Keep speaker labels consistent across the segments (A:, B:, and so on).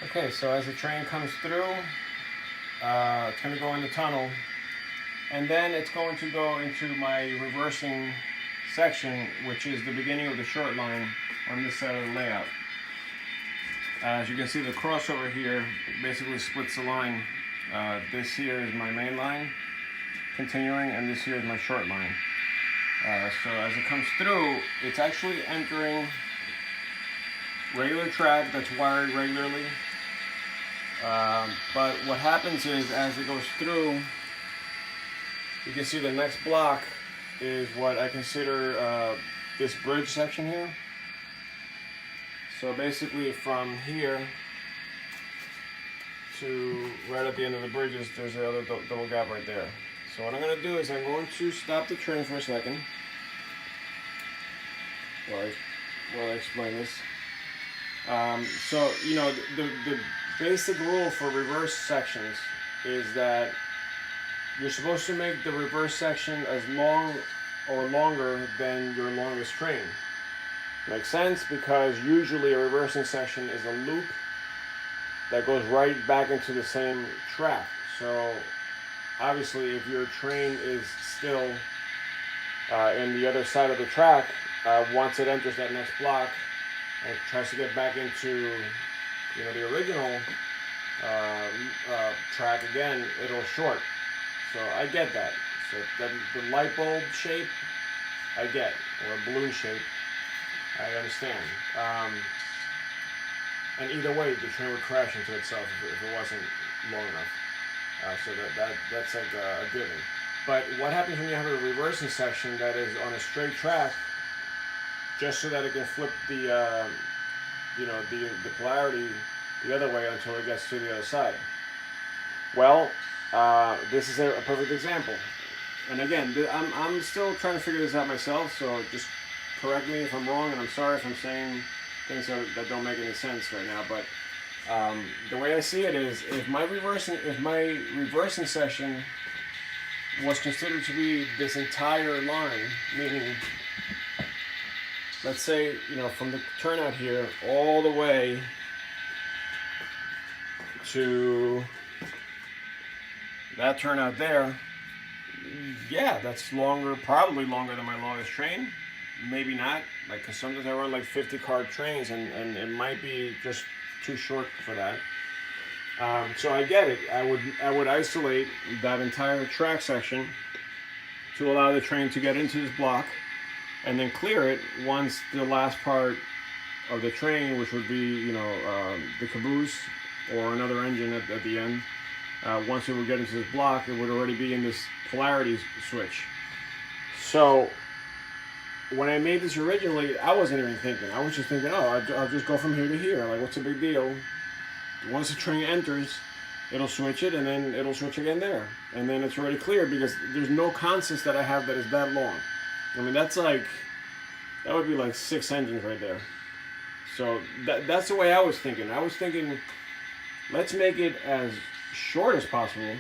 A: Okay, so as the train comes through, it's going to go in the tunnel, and then it's going to go into my reversing section, which is the beginning of the short line on this side of the layout. As you can see, the crossover here basically splits the line. This here is my main line continuing, and this here is my short line. So as it comes through, it's actually entering regular track that's wired regularly. But what happens is, as it goes through, you can see the next block is what I consider this bridge section here. So basically from here to right at the end of the bridges, there's the other double gap right there. So what I'm going to do is I'm going to stop the train for a second while I explain this. So, you know, the basic rule for reverse sections is that you're supposed to make the reverse section as long or longer than your longest train. Makes sense, because usually a reversing section is a loop that goes right back into the same track. So obviously if your train is still in the other side of the track, once it enters that next block and tries to get back into, you know, the original track again, it'll short. So I get that. So the light bulb shape, I get, or a balloon shape, I understand. And either way, the train would crash into itself if it wasn't long enough. So that's like a given. But what happens when you have a reversing section that is on a straight track, just so that it can flip the you know, the polarity the other way until it gets to the other side? Well, this is a perfect example. And again, I'm still trying to figure this out myself, so just correct me if I'm wrong, and I'm sorry if I'm saying things that don't make any sense right now. But the way I see it is, if my reversing section was considered to be this entire line, meaning, let's say, you know, from the turnout here all the way to that turnout there, yeah, that's longer, probably longer than my longest train. Maybe not, like, cause sometimes I run like 50-car trains, and it might be just too short for that. So I get it. I would isolate that entire track section to allow the train to get into this block, and then clear it once the last part of the train, which would be, you know, the caboose or another engine at the end. Once it would get into this block, it would already be in this polarity switch. So when I made this originally, I wasn't even thinking. I was just thinking, oh, I'll just go from here to here. Like, what's the big deal? Once the train enters, it'll switch it, and then it'll switch again there. And then it's already clear, because there's no consist that I have that is that long. I mean, that would be like 6 engines right there. So that's the way I was thinking. I was thinking, let's make it as short as possible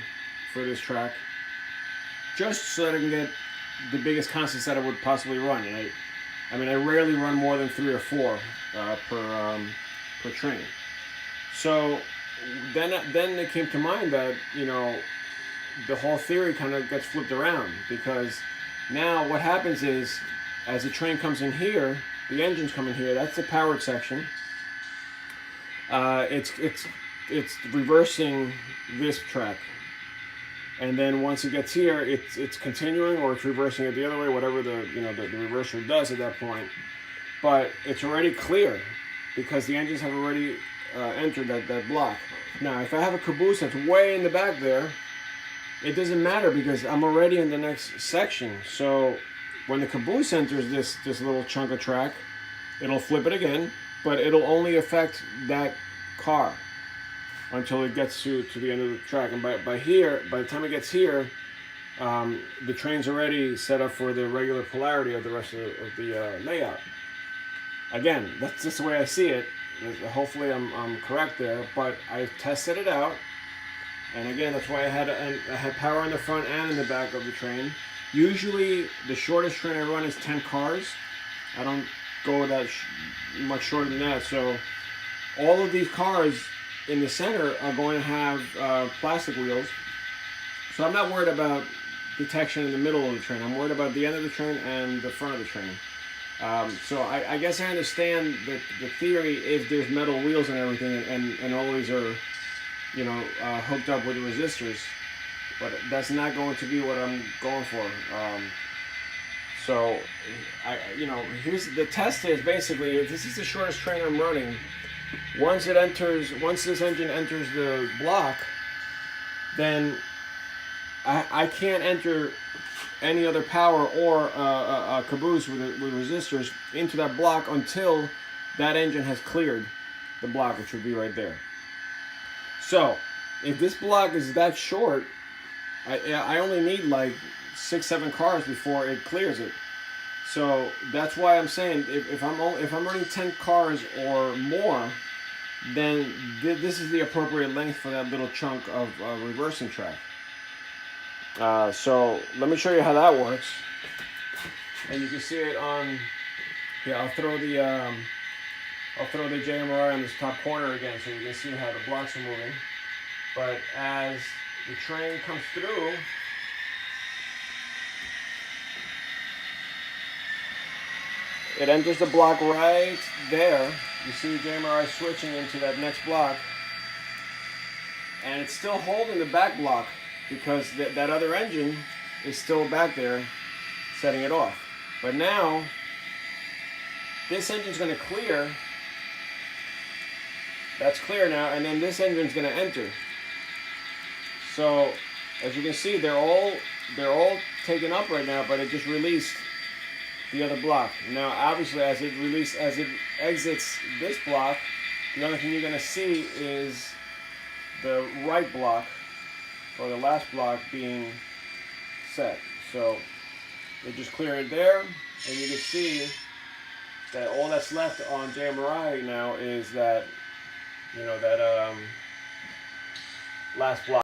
A: for this track, just so that I can get the biggest constants that I would possibly run. And I rarely run more than 3 or 4 per train. So then it came to mind that, you know, the whole theory kind of gets flipped around, because now what happens is, as the train comes in here, the engines come in here. That's the powered section. It's reversing this track, and then once it gets here, it's continuing, or it's reversing it the other way, whatever the reverser does at that point. But it's already clear, because the engines have already entered that block. Now, if I have a caboose that's way in the back there, it doesn't matter, because I'm already in the next section. So when the caboose enters this little chunk of track, it'll flip it again, but it'll only affect that car until it gets to the end of the track. And by the time it gets here, the train's already set up for the regular polarity of the rest of the layout. Again, that's just the way I see it. Hopefully I'm correct there, but I've tested it out. And again, that's why I had power in the front and in the back of the train. Usually, the shortest train I run is 10 cars. I don't go that much shorter than that. So all of these cars in the center are going to have plastic wheels. So I'm not worried about detection in the middle of the train. I'm worried about the end of the train and the front of the train. So I guess I understand the theory if there's metal wheels and everything, and all these are, hooked up with resistors. But that's not going to be what I'm going for. So, here's the test is basically, if this is the shortest train I'm running, once this engine enters the block, then I can't enter any other power or a caboose with resistors into that block until that engine has cleared the block, which would be right there. So, if this block is that short, I only need like 6-7 cars before it clears it. So that's why I'm saying if I'm running 10 cars or more, then this is the appropriate length for that little chunk of reversing track. So let me show you how that works, and you can see it on. Yeah, I'll throw the JMRI on this top corner again, so you can see how the blocks are moving. But as the train comes through, it enters the block right there. You see the JMRI switching into that next block, and it's still holding the back block because that other engine is still back there setting it off. But now this engine's going to clear. That's clear now, and then this engine's going to enter. So as you can see, they're all taken up right now, but it just released the other block. Now obviously as it exits this block, the only thing you're going to see is the right block, or the last block, being set. So they just clear it there, and you can see that all that's left on JMRI now is that last block.